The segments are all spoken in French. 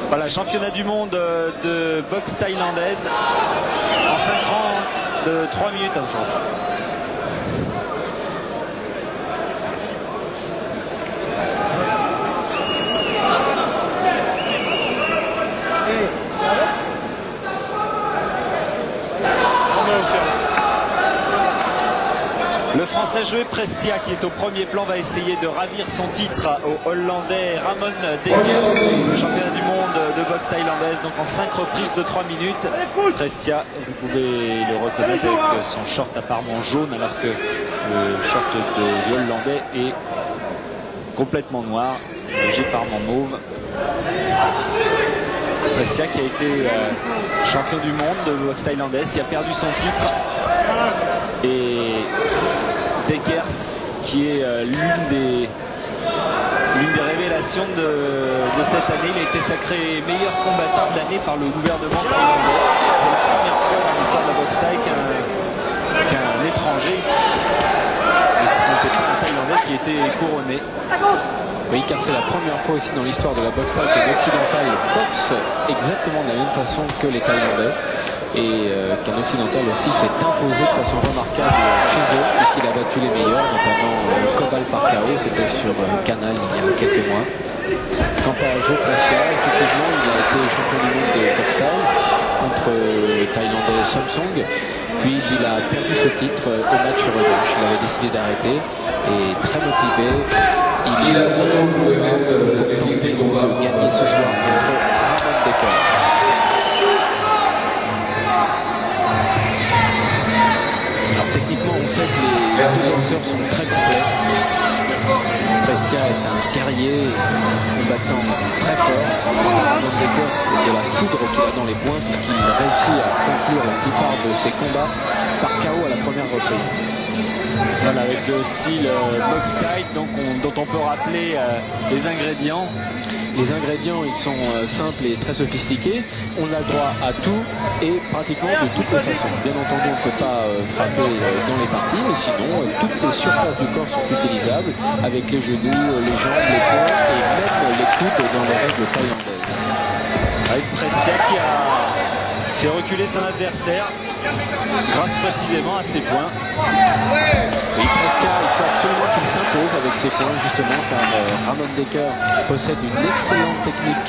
Voilà, championnat du monde de boxe thaïlandaise en 5 rangs de 3 minutes aujourd'hui. Le Français Joey Prestia, qui est au premier plan, va essayer de ravir son titre au Hollandais Ramon Dekers, championnat du monde de boxe thaïlandaise, donc en 5 reprises de 3 minutes. Prestia, vous pouvez le reconnaître avec son short apparemment jaune, alors que le short du Hollandais est complètement noir, légèrement mauve. Prestia qui a été champion du monde de boxe thaïlandaise, qui a perdu son titre. Et Dekers qui est l'une des révélations de cette année. Il a été sacré meilleur combattant de l'année par le gouvernement thaïlandais. C'est la première fois dans l'histoire de la boxe thaï qu'un étranger, ce n'était pas un Thaïlandais, qui était couronné. Oui, car c'est la première fois aussi dans l'histoire de la boxe thaï qu'un occidental boxe exactement de la même façon que les Thaïlandais. Et qu'un occidental aussi s'est imposé de façon remarquable chez eux, puisqu'il a battu les meilleurs, notamment Cobal par KO, c'était sur Canal il y a quelques mois. Quant à Joe Prestia, effectivement, il a été champion du monde de boxe thaï contre le Thaïlandais Samsung, puis il a perdu ce titre au match revanche. Il avait décidé d'arrêter et très motivé, il a tenté de gagner ce soir contre Ramon Dekers. On sait que les boxeurs sont très complets. Prestia est un guerrier, un combattant très fort. Ramon Dekers, c'est de la foudre qu'il a dans les poings, puisqu'il réussit à conclure la plupart de ses combats par KO à la première reprise. Voilà, avec le style boxe thaï, dont on peut rappeler les ingrédients. Les ingrédients, ils sont simples et très sophistiqués. On a le droit à tout et pratiquement de toutes les façons. Bien entendu, on ne peut pas frapper dans les parties, mais sinon, toutes les surfaces du corps sont utilisables, avec les genoux, les jambes, les poings et même les coudes dans les règles thaïlandaises. Avec Prestia qui a fait reculer son adversaire grâce précisément à ses points. Oui, Prestia, il faut absolument qu'il s'impose avec ses points, justement, car Ramon Dekers possède une excellente technique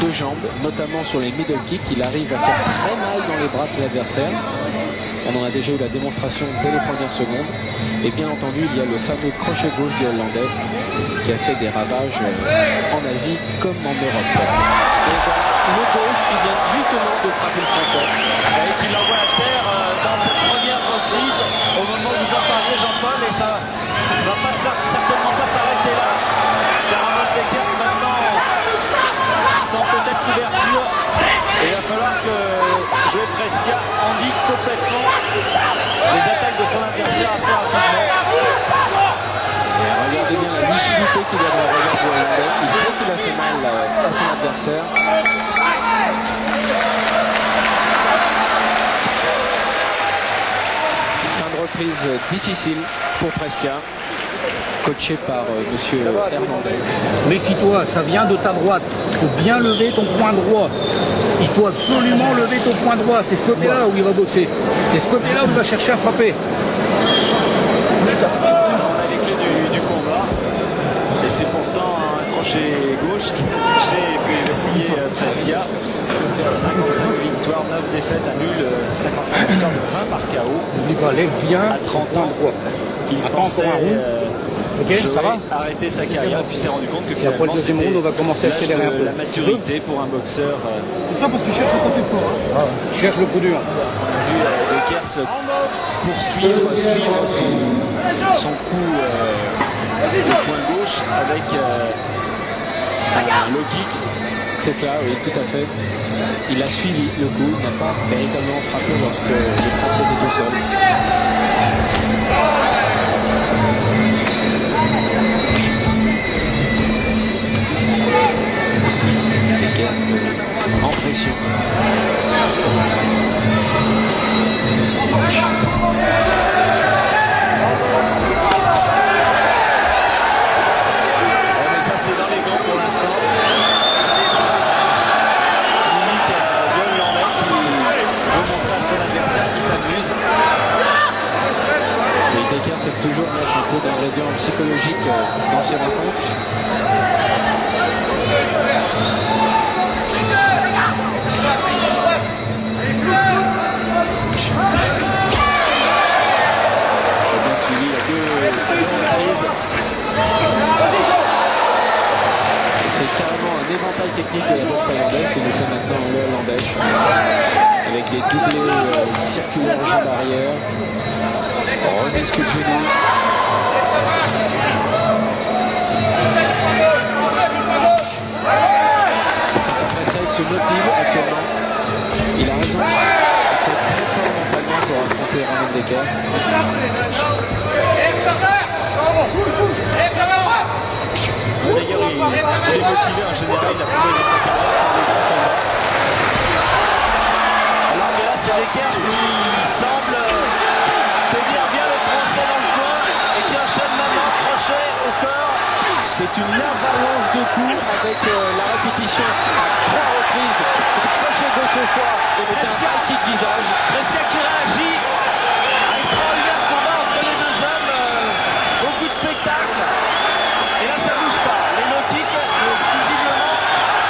de jambes, notamment sur les middle kicks. Il arrive à faire très mal dans les bras de ses adversaires. On en a déjà eu la démonstration dès les premières secondes. Et bien entendu, il y a le fameux crochet gauche du Hollandais qui a fait des ravages en Asie comme en Europe. Et voilà, le gauche qui vient justement de frapper le Français. Et qui l'envoie à terre dans cette première reprise au moment où vous en parliez, Jean-Paul, et ça ne va pas, certainement pas s'arrêter là, car Ramon Dekers maintenant sans peut-être couverture, et il va falloir que Joey Prestia endigue complètement les attaques de son adversaire assez rapidement. Et regardez bien la lucidité qu'il a dans le regard du Hollandais. Il sait qu'il a fait mal à son adversaire. Reprise difficile pour Prestia, coaché par monsieur Hernandez. Méfie-toi, ça vient de ta droite. Il faut bien lever ton poing droit. Il faut absolument lever ton poing droit. C'est ce côté-là où il va boxer. C'est ce côté-là où il va chercher à frapper. On a les clés du combat. Et c'est pourtant un crochet gauche qui a touché et fait vaciller Prestia. 55 victoires, 9 défaites à nul, 55 victoires de 20 par KO. N'oublie pas, lève bien à 30 ans. Il pensait ça va arrêter sa carrière, puis s'est rendu compte que finalement finalement c'était on va commencer à accélérer un peu. La maturité pour un boxeur. C'est ça parce que tu cherches le côté fort. Hein. Ah, cherche le coup dur. Vu Dekers poursuivre son coup du poing gauche avec un low kick. C'est cela, oui, tout à fait. Il a suivi le coup, il n'a pas véritablement frappé lorsque le Français était au sol. Dekers en pression. Mais ça c'est dans les gants pour l'instant. très dur en psychologique dans ces rencontres. Bien suivi, il y a deux reprises. C'est carrément un éventail technique de la boxe thaïlandaise que nous fait maintenant le hollandais. Avec des doublés circulaires aux jambes arrière. Remise coup de genou. Après ça, il se motive actuellement. Il a raison. Il faut être très fort mentalement pour affronter Ramon Dekers. D'ailleurs, il est motivé en général, il a prouvé dans sa carrière par les grands combats. Alors que là, c'est Dekers qui semble tenir bien le français dans le coin et qui enchaîne maintenant crochet au corps. C'est une avalanche de coups avec la répétition à 3 reprises. Crochet gauche au foie et un high kick visage. Prestia qui réagit. Un extraordinaire combat entre les deux hommes. Beaucoup de spectacles. Et là, ça bouge pas. Les low kicks, visiblement,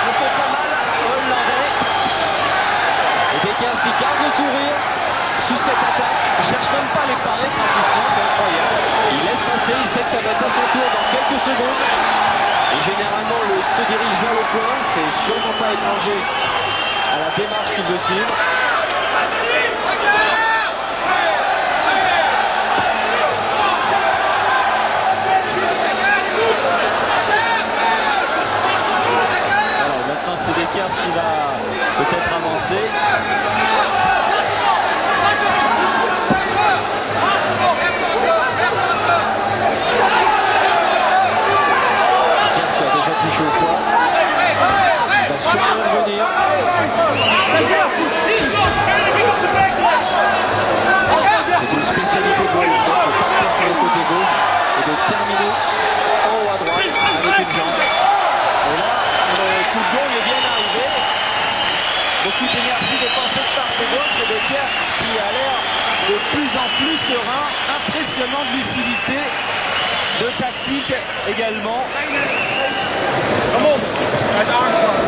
ne font pas mal aux Hollandais. Et Dekers qui garde le sourire sous cette attaque. Il cherche même pas à les parer pratiquement, c'est incroyable. Il laisse passer, il sait que ça va être à son tour dans quelques secondes. Et généralement, il se dirige vers le coin. C'est sûrement pas étranger à la démarche qu'il veut suivre. Alors maintenant, c'est Dekers qui va peut-être avancer. Touché au foie. Il va sûrement revenir. C'est une spécialité pour lui de partir sur le côté gauche et de terminer en haut à droite avec une jambe. Et là, le coup de gong est bien arrivé. Beaucoup d'énergie dépensée de part et d'autre. Et Dekers qui a l'air de plus en plus serein. Impressionnant de lucidité, de tactique également. Ramon, hij is aangeslagen.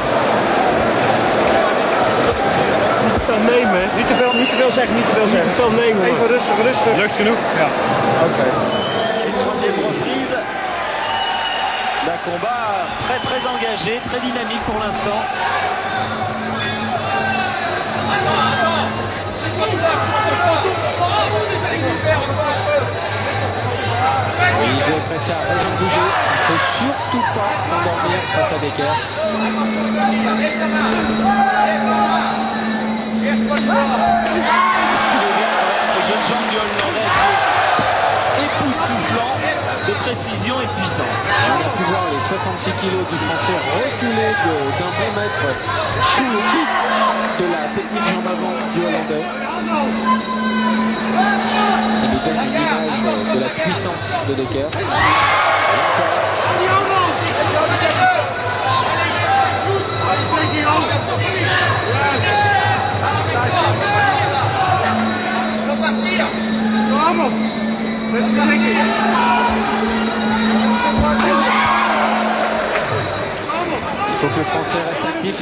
Niet te veel nemen. Niet te veel zeggen, niet te veel zeggen. Niet te veel nemen. Even rustig, rustig. Lucht genoeg? Ja. Oké. Et troisième reprise d'un combat très très engagé, très dynamique pour l'instant. Oui, Joël Prestia a raison de bouger. Il ne faut surtout pas s'endormir face à Dekers. Ce jeune jeune du Hollandais qui est époustouflant de précision et de puissance. On a pu voir les 66 kilos du Français reculer d'un bon mètre sous le coup de la technique jambe avant du Hollandais. Ça nous donne une image de la puissance de Dekers. Il faut que le Français reste actif.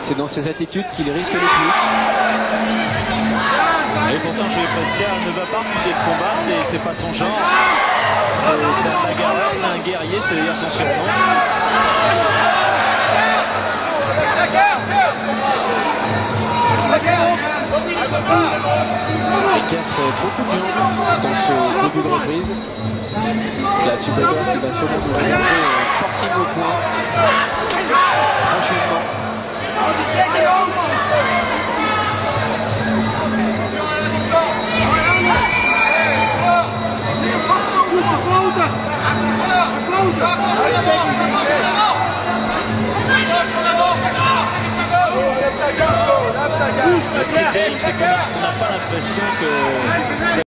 C'est dans ses attitudes qu'il risque le plus. Et pourtant, Joël Prestia ne va pas refuser le combat, c'est pas son genre. C'est un bagarreur, c'est un guerrier, c'est d'ailleurs son surnom. Dekers fait beaucoup de jambes dans ce début de reprise. C'est la Super League qui va sûrement nous regarder forcing au point prochainement. Ce qui est terrible, c'est qu'on n'a pas l'impression que